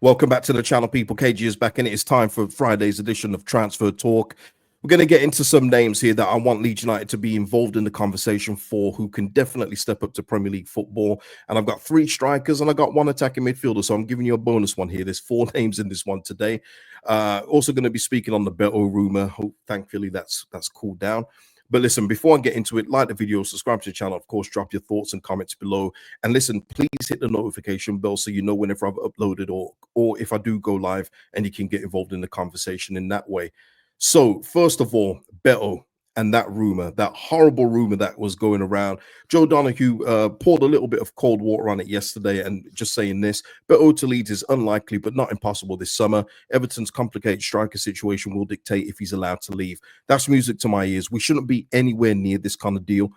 Welcome back to the channel, people. KG is back, and it is time for Friday's edition of Transfer Talk. We're going to get into some names here that I want Leeds United to be involved in the conversation for, who can definitely step up to Premier League football. And I've got 3 strikers and I got 1 attacking midfielder, so I'm giving you a bonus one here. There's 4 names in this one today. Also going to be speaking on the Beto rumor. Thankfully, that's cooled down. But listen, before I get into it, like the video, subscribe to the channel, of course, drop your thoughts and comments below. And listen, please hit the notification bell so you know whenever I've uploaded or if I do go live, and you can get involved in the conversation in that way. So first of all, Beto and that rumor, that horrible rumor that was going around. Joe Donahue poured a little bit of cold water on it yesterday, and just saying this: Beto to Leeds is unlikely but not impossible this summer. Everton's complicated striker situation will dictate if he's allowed to leave. That's music to my ears. We shouldn't be anywhere near this kind of deal.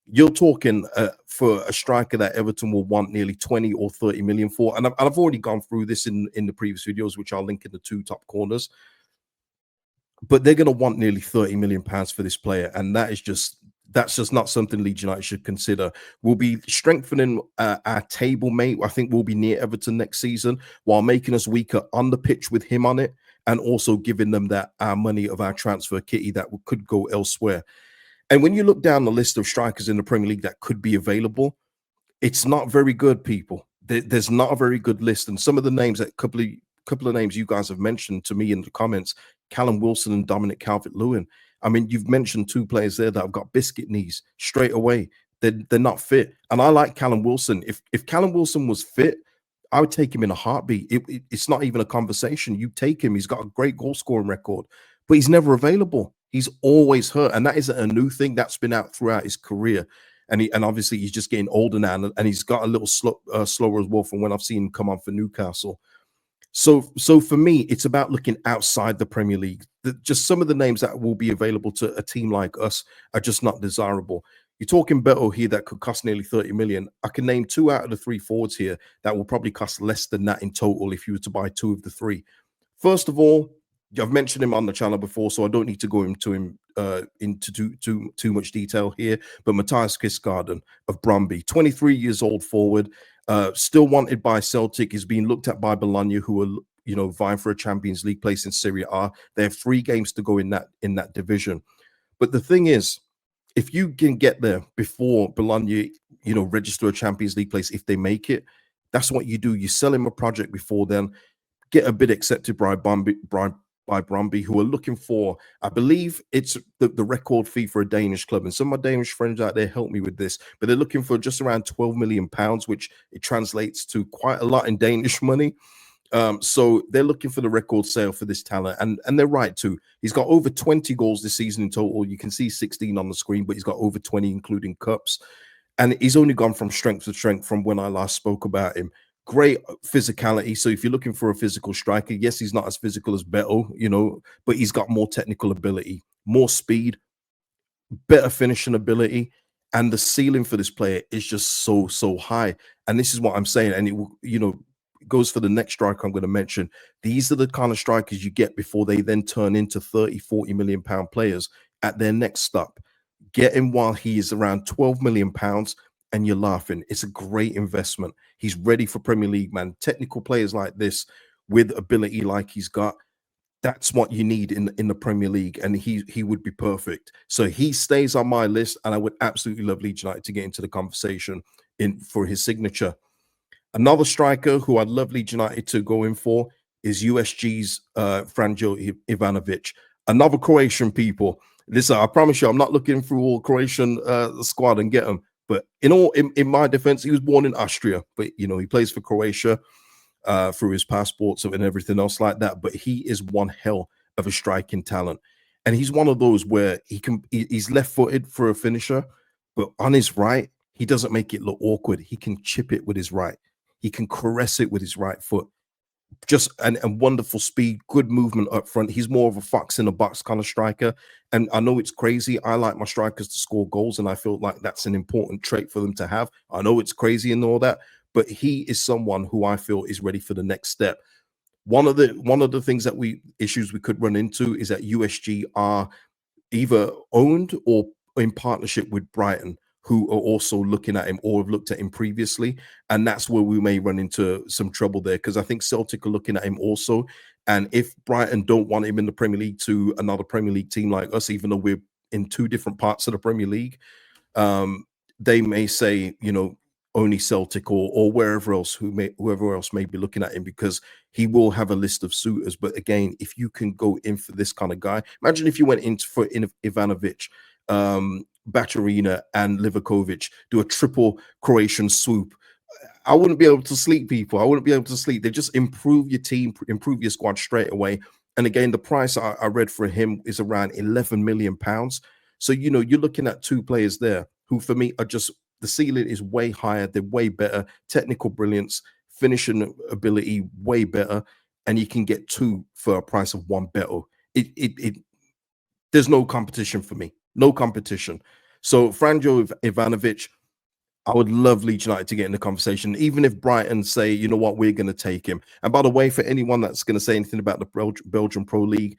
You're talking for a striker that Everton will want nearly 20 or 30 million for. And I've already gone through this in the previous videos, which I'll link in the 2 top corners. But they're going to want nearly 30 million pounds for this player. And that's just not something Leeds United should consider. We'll be strengthening our table, mate. I think we'll be near Everton next season, while making us weaker on the pitch with him on it, and also giving them that our money of our transfer kitty that could go elsewhere. And when you look down the list of strikers in the Premier League that could be available, it's not very good, people. There's not a very good list. And some of the names, that couple of names you guys have mentioned to me in the comments, Callum Wilson and Dominic Calvert-Lewin. I mean, you've mentioned 2 players there that have got biscuit knees straight away. They're not fit. And I like Callum Wilson. If Callum Wilson was fit, I would take him in a heartbeat. It's not even a conversation. You take him. He's got a great goal scoring record, but he's never available. He's always hurt. And that isn't a new thing. That's been out throughout his career. And obviously he's just getting older now, and he's got a little slower as well from when I've seen him come on for Newcastle. So for me, it's about looking outside the Premier League. Just some of the names that will be available to a team like us are just not desirable. You're talking Beto here that could cost nearly 30 million. I can name 2 out of the 3 forwards here that will probably cost less than that in total if you were to buy 2 of the 3. First of all, I've mentioned him on the channel before, so I don't need to go into him into too much detail here. But Matias Kvistgaarden of Bromby, 23 years old forward, still wanted by Celtic. He's being looked at by Bologna, who are vying for a Champions League place in Serie A. They have 3 games to go in that division. But the thing is, if you can get there before Bologna, register a Champions League place, if they make it, that's what you do. You sell him a project before then, get a bid accepted by Bromby, who are looking for, I believe it's the record fee for a Danish club. And some of my Danish friends out there help me with this, but they're looking for just around 12 million pounds, which it translates to quite a lot in Danish money. So they're looking for the record sale for this talent, and they're right too. He's got over 20 goals this season in total. You can see 16 on the screen, but he's got over 20, including cups. And he's only gone from strength to strength from when I last spoke about him. Great physicality. So if you're looking for a physical striker, yes, he's not as physical as Beto, but he's got more technical ability, more speed, better finishing ability, and the ceiling for this player is just so high. And this is what I'm saying. And it goes for the next striker I'm going to mention. These are the kind of strikers you get before they then turn into 30, 40 million pound players at their next stop. Get him while he is around 12 million pounds. And you're laughing. It's a great investment. He's ready for Premier League, man. Technical players like this with ability like he's got, that's what you need in the Premier League, and he would be perfect. So he stays on my list, and I would absolutely love Leeds United to get into the conversation for his signature. Another striker who I'd love Leeds United to go in for is USG's Franjo Ivanovic, another Croatian, people. Listen, I promise you, I'm not looking through all Croatian squad and get them. But in my defense, he was born in Austria, but he plays for Croatia through his passports and everything else like that. But he is one hell of a striking talent, and he's one of those where he's left-footed for a finisher, but on his right, he doesn't make it look awkward. He can chip it with his right. He can caress it with his right foot. Just and wonderful speed, good movement up front. He's more of a fox in a box kind of striker. And I know it's crazy. I like my strikers to score goals, and I feel like that's an important trait for them to have. I know it's crazy and all that, but he is someone who I feel is ready for the next step. One of the things that issues we could run into is that USG are either owned or in partnership with Brighton, who are also looking at him or have looked at him previously. And that's where we may run into some trouble there, because I think Celtic are looking at him also. And if Brighton don't want him in the Premier League to another Premier League team like us, even though we're in two different parts of the Premier League, they may say, only Celtic or wherever else, whoever else may be looking at him, because he will have a list of suitors. But again, if you can go in for this kind of guy, imagine if you went in for Ivanovic, Baturina, and Livakovic, do a triple Croatian swoop. I wouldn't be able to sleep, people. I wouldn't be able to sleep. They just improve your team, improve your squad straight away. And again, the price I read for him is around £11 million. So, you're looking at two players there who, for me, are just, the ceiling is way higher. They're way better. Technical brilliance, finishing ability, way better. And you can get two for a price of one Beto. There's no competition for me. No competition. So Franjo Ivanovic, I would love Leeds United to get in the conversation, even if Brighton say, you know what, we're going to take him. And by the way, for anyone that's going to say anything about the Belgian Pro League,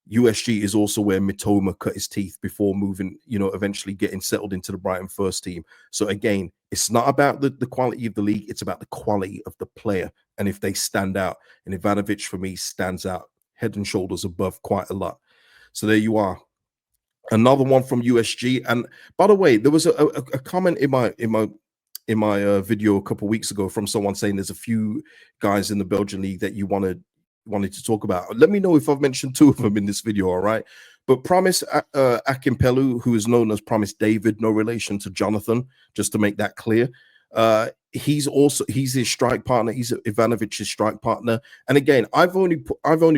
USG is also where Mitoma cut his teeth before moving, eventually getting settled into the Brighton first team. So again, it's not about the quality of the league, it's about the quality of the player. And if they stand out, and Ivanovic for me stands out head and shoulders above quite a lot. So there you are. Another one from USG. And by the way, there was a comment in my video a couple of weeks ago from someone saying there's a few guys in the Belgian league that you wanted to talk about. Let me know if I've mentioned two of them in this video, all right? But Promise Akimpelu, who is known as Promise David, no relation to Jonathan, just to make that clear. He's his strike partner. He's Ivanovic's strike partner. And again, I've only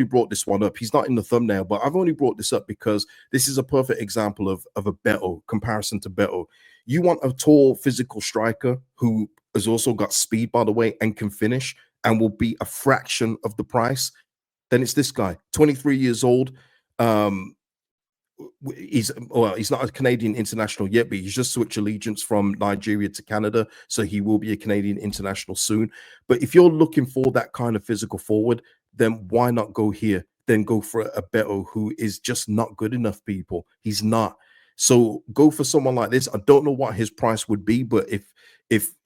brought this one up. He's not in the thumbnail, but I've only brought this up because this is a perfect example of a Beto comparison to Beto. You want a tall, physical striker who has also got speed, by the way, and can finish, and will be a fraction of the price. Then it's this guy, 23 years old. He's not a Canadian international yet, but he's just switched allegiance from Nigeria to Canada, so he will be a Canadian international soon. But if you're looking for that kind of physical forward, then why not go here? Then go for a Beto who is just not good enough, people. He's not. So go for someone like this. I don't know what his price would be, but if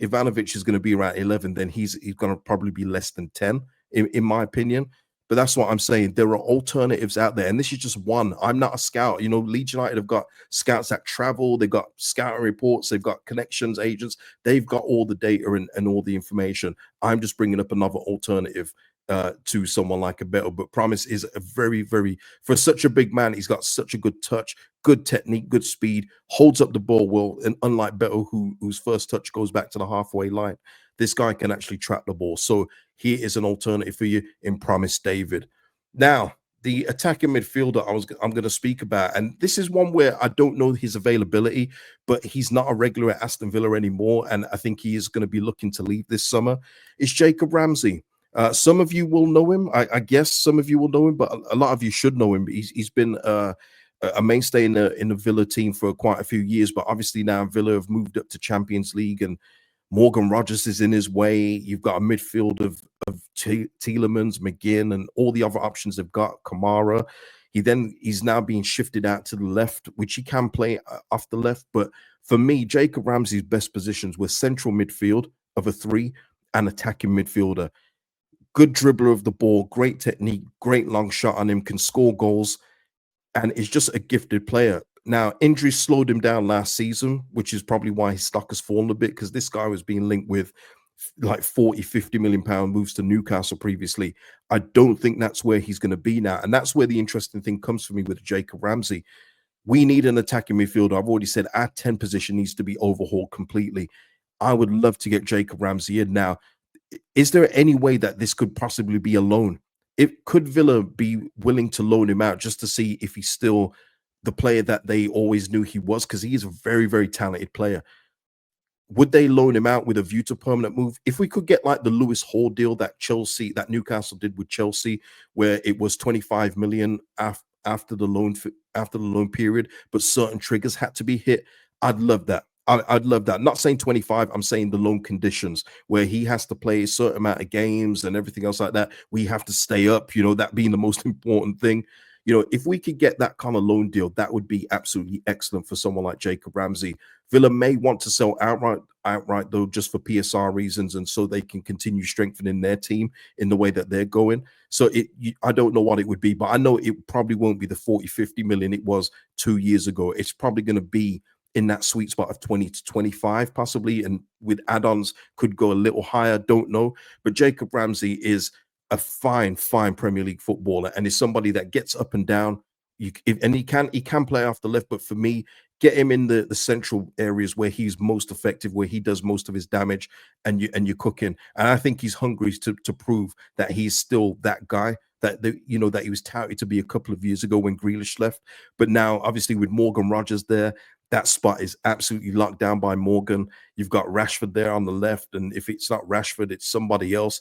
Ivanovic is going to be around 11, then he's going to probably be less than 10, in my opinion. But that's what I'm saying. There are alternatives out there, and this is just one. I'm not a scout. Leeds United have got scouts that travel. They've got scouting reports. They've got connections, agents. They've got all the data and all the information. I'm just bringing up another alternative to someone like a Beto. But Promise is a very, very, for such a big man, he's got such a good touch, good technique, good speed, holds up the ball well. And unlike Beto, whose first touch goes back to the halfway line, this guy can actually trap the ball. So here is an alternative for you in Promise David. Now, the attacking midfielder I'm going to speak about, and this is one where I don't know his availability, but he's not a regular at Aston Villa anymore, and I think he is going to be looking to leave this summer. It's Jacob Ramsey. Some of you will know him. I guess some of you will know him, but a lot of you should know him. He's been a mainstay in the Villa team for quite a few years, but obviously now Villa have moved up to Champions League, and Morgan Rogers is in his way. You've got a midfield of Tielemans, McGinn, and all the other options they've got. Kamara. He's now being shifted out to the left, which he can play off the left. But for me, Jacob Ramsey's best positions were central midfield of a 3 and attacking midfielder. Good dribbler of the ball, great technique, great long shot on him, can score goals, and is just a gifted player. Now, injuries slowed him down last season, which is probably why his stock has fallen a bit, because this guy was being linked with like 40, 50 million pound moves to Newcastle previously. I don't think that's where he's going to be now. And that's where the interesting thing comes for me with Jacob Ramsey. We need an attacking midfielder. I've already said our 10 position needs to be overhauled completely. I would love to get Jacob Ramsey in. Now, is there any way that this could possibly be a loan? Could Villa be willing to loan him out just to see if he's still the player that they always knew he was? Because he is a very, very talented player. Would they loan him out with a view to permanent move? If we could get like the Lewis Hall deal that Newcastle did with Chelsea, where it was 25 million after the loan period, but certain triggers had to be hit, I'd love that. I'd love that. Not saying 25, I'm saying the loan conditions where he has to play a certain amount of games and everything else like that. We have to stay up, that being the most important thing. If we could get that kind of loan deal, that would be absolutely excellent for someone like Jacob Ramsey. Villa may want to sell outright though, just for PSR reasons, and so they can continue strengthening their team in the way that they're going. So I don't know what it would be, but I know it probably won't be the 40, 50 million it was 2 years ago. It's probably going to be in that sweet spot of 20 to 25 possibly, and with add-ons could go a little higher, don't know. But Jacob Ramsey is a fine Premier League footballer, and is somebody that gets up and down. And he can play off the left, but for me, get him in the central areas where he's most effective, where he does most of his damage, and you're cooking. And I think he's hungry to prove that he's still that guy that that he was touted to be a couple of years ago when Grealish left. But now, obviously, with Morgan Rogers there, that spot is absolutely locked down by Morgan. You've got Rashford there on the left, and if it's not Rashford, it's somebody else.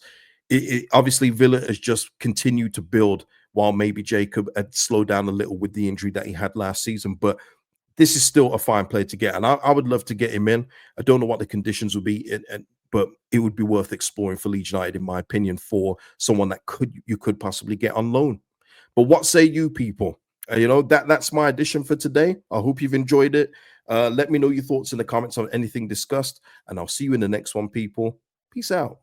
Obviously, Villa has just continued to build while maybe Jacob had slowed down a little with the injury that he had last season. But this is still a fine player to get, and I would love to get him in. I don't know what the conditions would be, but it would be worth exploring for Leeds United, in my opinion, for someone that you could possibly get on loan. But what say you, people? That's my addition for today. I hope you've enjoyed it. Let me know your thoughts in the comments on anything discussed, and I'll see you in the next one, people. Peace out.